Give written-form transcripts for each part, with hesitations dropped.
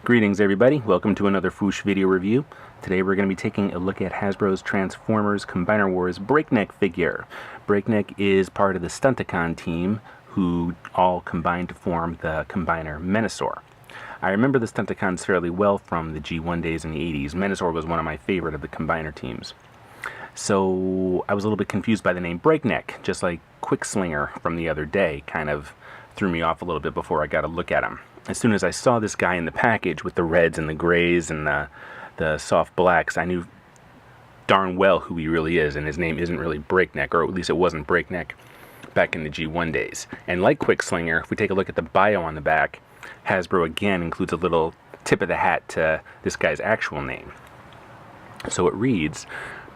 Greetings everybody, welcome to another Foosh video review. Today we're going to be taking a look at Hasbro's Transformers Combiner Wars Breakneck figure. Breakneck is part of the Stunticon team who all combined to form the Combiner Menasor. I remember the Stunticons fairly well from the G1 days in the 80s. Menasor was one of my favorite of the Combiner teams. So I was a little bit confused by the name Breakneck, just like Quickslinger from the other day kind of threw me off a little bit before I got a look at him. As soon as I saw this guy in the package with the reds and the grays and the soft blacks, I knew darn well who he really is, and his name isn't really Breakneck, or at least it wasn't Breakneck back in the G1 days. And like Quickslinger, if we take a look at the bio on the back, Hasbro again includes a little tip of the hat to this guy's actual name. So it reads,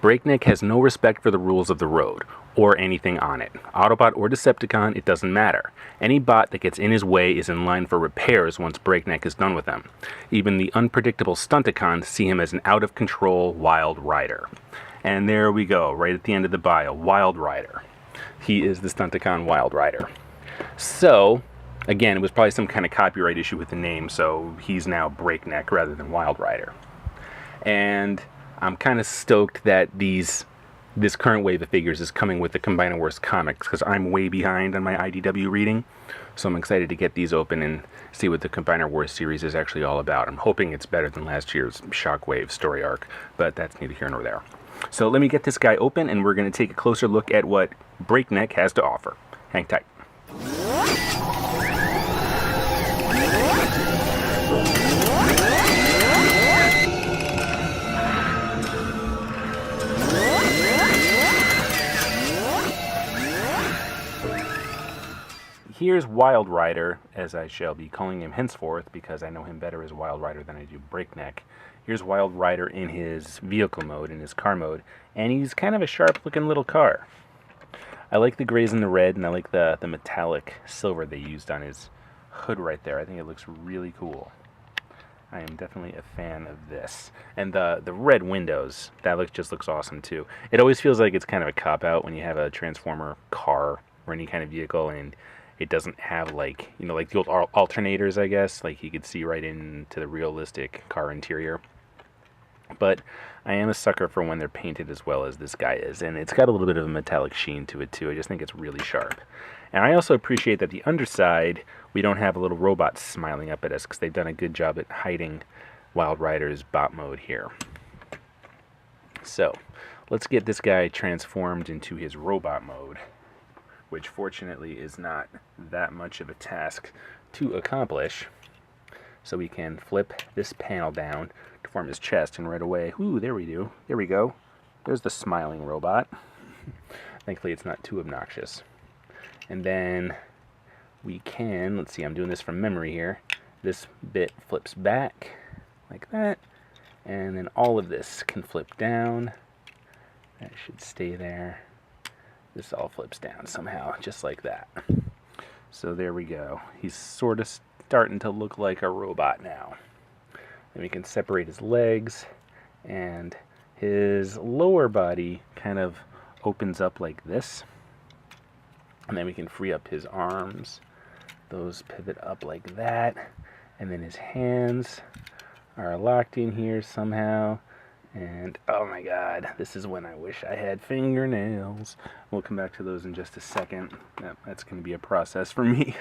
Breakneck has no respect for the rules of the road, or anything on it. Autobot or Decepticon, it doesn't matter. Any bot that gets in his way is in line for repairs once Breakneck is done with them. Even the unpredictable Stunticons see him as an out-of-control Wild Ryder. And there we go, right at the end of the bio, Wild Ryder. He is the Stunticon Wild Ryder. So, again, it was probably some kind of copyright issue with the name, so he's now Breakneck rather than Wild Ryder. And I'm kind of stoked that this current wave of figures is coming with the Combiner Wars comics, because I'm way behind on my IDW reading, so I'm excited to get these open and see what the Combiner Wars series is actually all about. I'm hoping it's better than last year's Shockwave story arc, but that's neither here nor there. So let me get this guy open, and we're going to take a closer look at what Breakneck has to offer. Hang tight. Here's Wild Ryder, as I shall be calling him henceforth, because I know him better as Wild Ryder than I do Breakneck. Here's Wild Ryder in his vehicle mode, in his car mode, and he's kind of a sharp-looking little car. I like the grays and the red, and I like the metallic silver they used on his hood right there. I think it looks really cool. I am definitely a fan of this. And the red windows, that just looks awesome too. It always feels like it's kind of a cop-out when you have a Transformer car or any kind of vehicle and it doesn't have, like, you know, like the old alternators, I guess. Like, you could see right into the realistic car interior. But I am a sucker for when they're painted as well as this guy is. And it's got a little bit of a metallic sheen to it, too. I just think it's really sharp. And I also appreciate that the underside, we don't have a little robot smiling up at us, because they've done a good job at hiding Wild Ryder's bot mode here. So, let's get this guy transformed into his robot mode, which fortunately is not that much of a task to accomplish. So we can flip this panel down to form his chest, and right away, ooh, there we do. There we go. There's the smiling robot. Thankfully it's not too obnoxious. And then we can, let's see, I'm doing this from memory here. This bit flips back like that, and then all of this can flip down. That should stay there. This all flips down somehow, just like that. So there we go. He's sort of starting to look like a robot now. Then we can separate his legs, and his lower body kind of opens up like this. And then we can free up his arms. Those pivot up like that. And then his hands are locked in here somehow. And, oh my god, this is when I wish I had fingernails. We'll come back to those in just a second. That's going to be a process for me.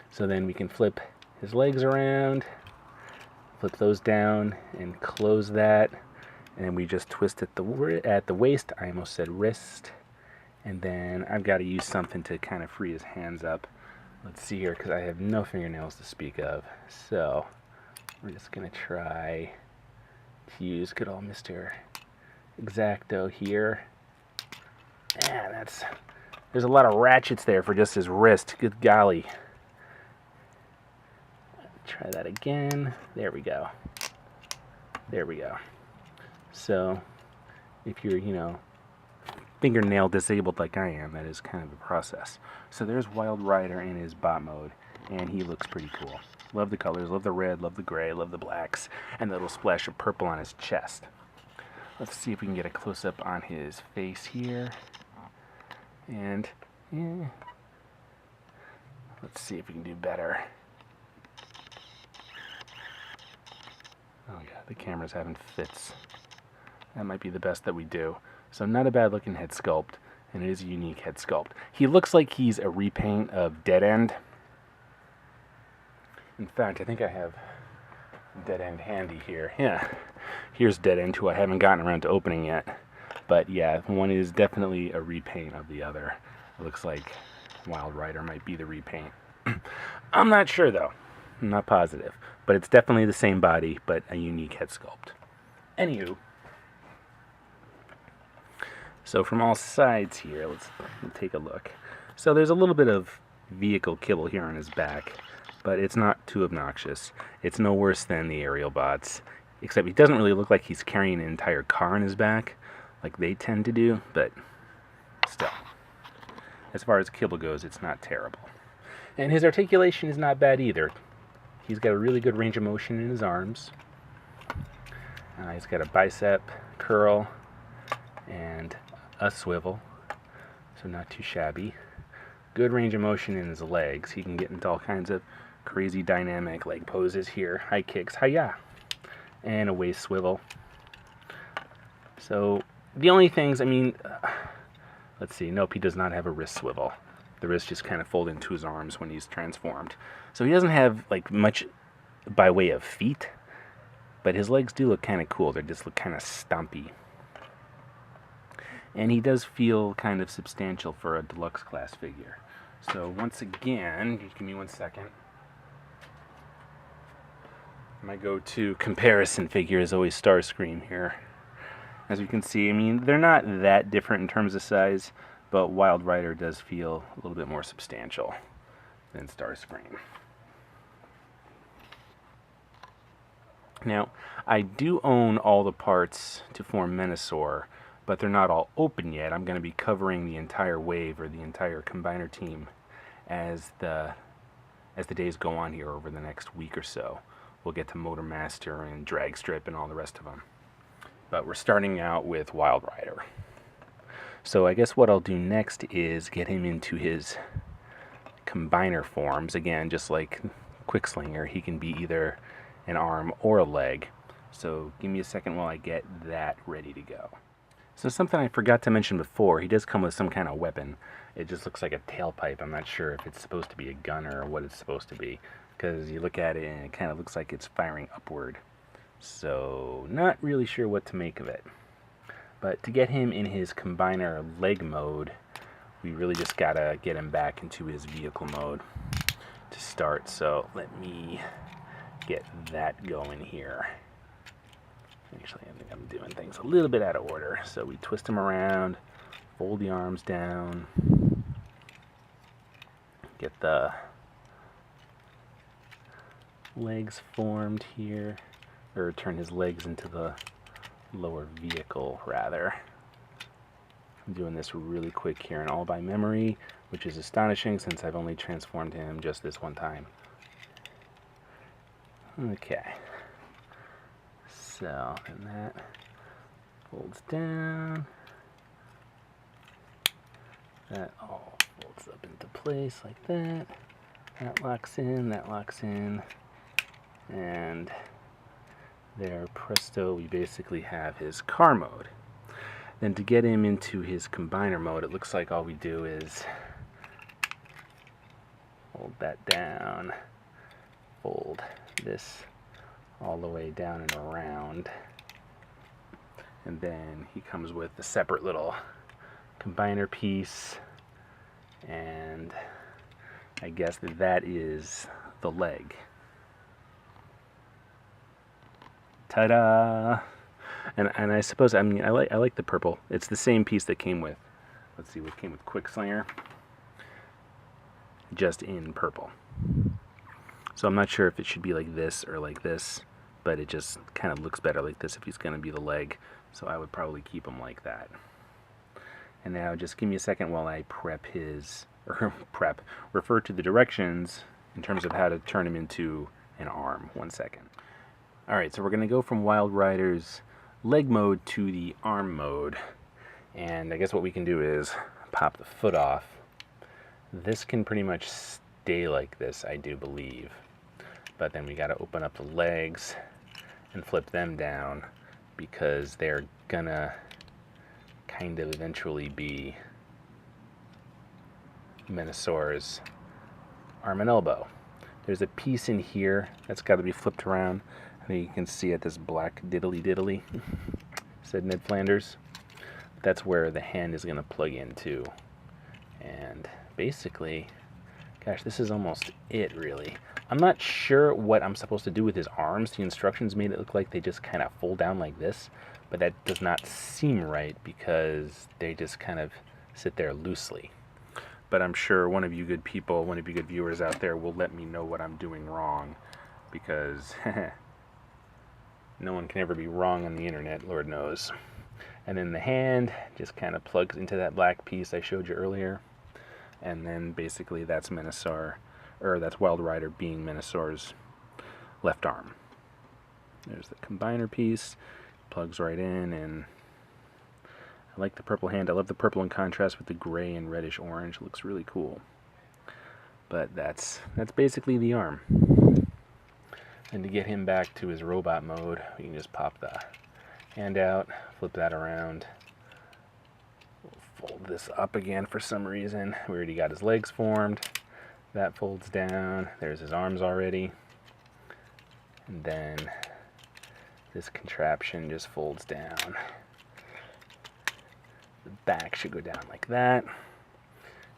So then we can flip his legs around, flip those down, and close that. And then we just twist at the waist. I almost said wrist. And then I've got to use something to kind of free his hands up. Let's see here, because I have no fingernails to speak of. So we're just going to try to use good old Mr. X-Acto here. Man, there's a lot of ratchets there for just his wrist. Good golly. Try that again. There we go. There we go. So, if you're, you know, fingernail disabled like I am, that is kind of a process. So there's Wild Ryder in his bot mode, and he looks pretty cool. Love the colors, love the red, love the gray, love the blacks, and the little splash of purple on his chest. Let's see if we can get a close-up on his face here. And, yeah. Let's see if we can do better. the camera's having fits. That might be the best that we do. So not a bad looking head sculpt, and it is a unique head sculpt. He looks like he's a repaint of Dead End. In fact, I think I have Dead End handy here. Yeah, here's Dead End, who I haven't gotten around to opening yet. But yeah, one is definitely a repaint of the other. It looks like Wild Ryder might be the repaint. I'm not sure though. I'm not positive. But it's definitely the same body, but a unique head sculpt. Anywho, so from all sides here, let's take a look. So there's a little bit of vehicle kibble here on his back, but it's not too obnoxious. It's no worse than the aerial bots, except he doesn't really look like he's carrying an entire car on his back, like they tend to do, but still. As far as kibble goes, it's not terrible. And his articulation is not bad either. He's got a really good range of motion in his arms. He's got a bicep curl and a swivel, so not too shabby. Good range of motion in his legs. He can get into all kinds of crazy dynamic leg poses here. High kicks, hi-ya, and a waist swivel. So the only things, I mean, let's see, nope, he does not have a wrist swivel. The wrist just kind of fold into his arms when he's transformed. So he doesn't have like much by way of feet, but his legs do look kind of cool. They just look kind of stumpy. And he does feel kind of substantial for a deluxe class figure. So once again, just give me 1 second. My go-to comparison figure is always Starscream here. As you can see, I mean, they're not that different in terms of size, but Wild Ryder does feel a little bit more substantial than Starscream. Now, I do own all the parts to form Menasor, but they're not all open yet. I'm going to be covering the entire wave, or the entire combiner team, as the days go on here over the next week or so. We'll get to Motor Master and Drag Strip and all the rest of them. But we're starting out with Wild Ryder. So I guess what I'll do next is get him into his combiner forms. Again, just like Quickslinger, he can be either an arm or a leg. So give me a second while I get that ready to go. So something I forgot to mention before, he does come with some kind of weapon. It just looks like a tailpipe. I'm not sure if it's supposed to be a gun or what it's supposed to be, because you look at it and it kind of looks like it's firing upward. So not really sure what to make of it. But to get him in his combiner leg mode, we really just gotta get him back into his vehicle mode to start. So let me get that going here. Actually, I think I'm doing things a little bit out of order. So we twist him around, fold the arms down, get the legs formed here, or turn his legs into the lower vehicle, rather. I'm doing this really quick here and all by memory, which is astonishing since I've only transformed him just this one time. Okay. So, and that folds down. That all folds up into place like that. That locks in, that locks in. And there, presto, we basically have his car mode. Then to get him into his combiner mode, it looks like all we do is hold that down, fold this all the way down and around, and then he comes with a separate little combiner piece, and I guess that is the leg. Ta-da! And I suppose, I mean, I like the purple. It's the same piece that came with, let's see, what came with Quickslinger, just in purple. So I'm not sure if it should be like this or like this, but it just kind of looks better like this if he's going to be the leg. So I would probably keep him like that. And now just give me a second while I refer to the directions in terms of how to turn him into an arm. 1 second. Alright, so we're going to go from Wild Ryder's leg mode to the arm mode. And I guess what we can do is pop the foot off. This can pretty much stay like this, I do believe. But then we got to open up the legs and flip them down because they're gonna kind of eventually be Minosaur's arm and elbow. There's a piece in here that's got to be flipped around. I think you can see it, this black diddly said Ned Flanders. That's where the hand is going to plug into. And basically, gosh, this is almost it, really. I'm not sure what I'm supposed to do with his arms. The instructions made it look like they just kind of fold down like this, but that does not seem right because they just kind of sit there loosely. But I'm sure one of you good people, one of you good viewers out there will let me know what I'm doing wrong, because no one can ever be wrong on the internet, Lord knows. And then the hand just kind of plugs into that black piece I showed you earlier. And then basically that's Minosaur, or that's Wild Ryder being Minosaur's left arm. There's the combiner piece, plugs right in, and I like the purple hand. I love the purple in contrast with the gray and reddish orange. It looks really cool. But that's basically the arm. And to get him back to his robot mode, we can just pop the hand out, flip that around. We'll fold this up again for some reason. We already got his legs formed. That folds down. There's his arms already. And then this contraption just folds down. The back should go down like that.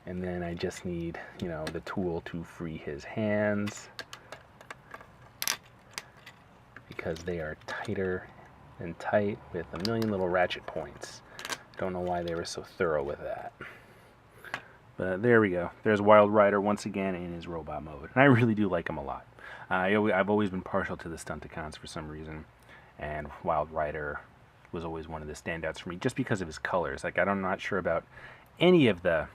And then I just need, the tool to free his hands, because they are tighter and tight with a million little ratchet points. Don't know why they were so thorough with that. But there we go. There's Wild Ryder once again in his robot mode. And I really do like him a lot. I've always been partial to the Stunticons for some reason. And Wild Ryder was always one of the standouts for me just because of his colors. Like, I'm not sure about any of the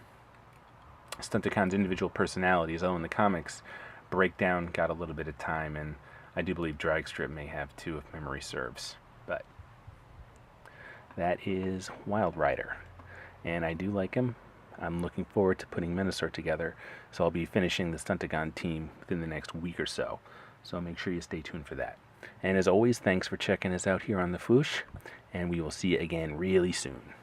Stunticons' individual personalities. Oh, in the comics, Breakdown got a little bit of time, and I do believe Dragstrip may have too, if memory serves. But that is Wild Ryder, and I do like him. I'm looking forward to putting Minosaur together, so I'll be finishing the Stunticon team within the next week or so. So make sure you stay tuned for that. And as always, thanks for checking us out here on The Foosh, and we will see you again really soon.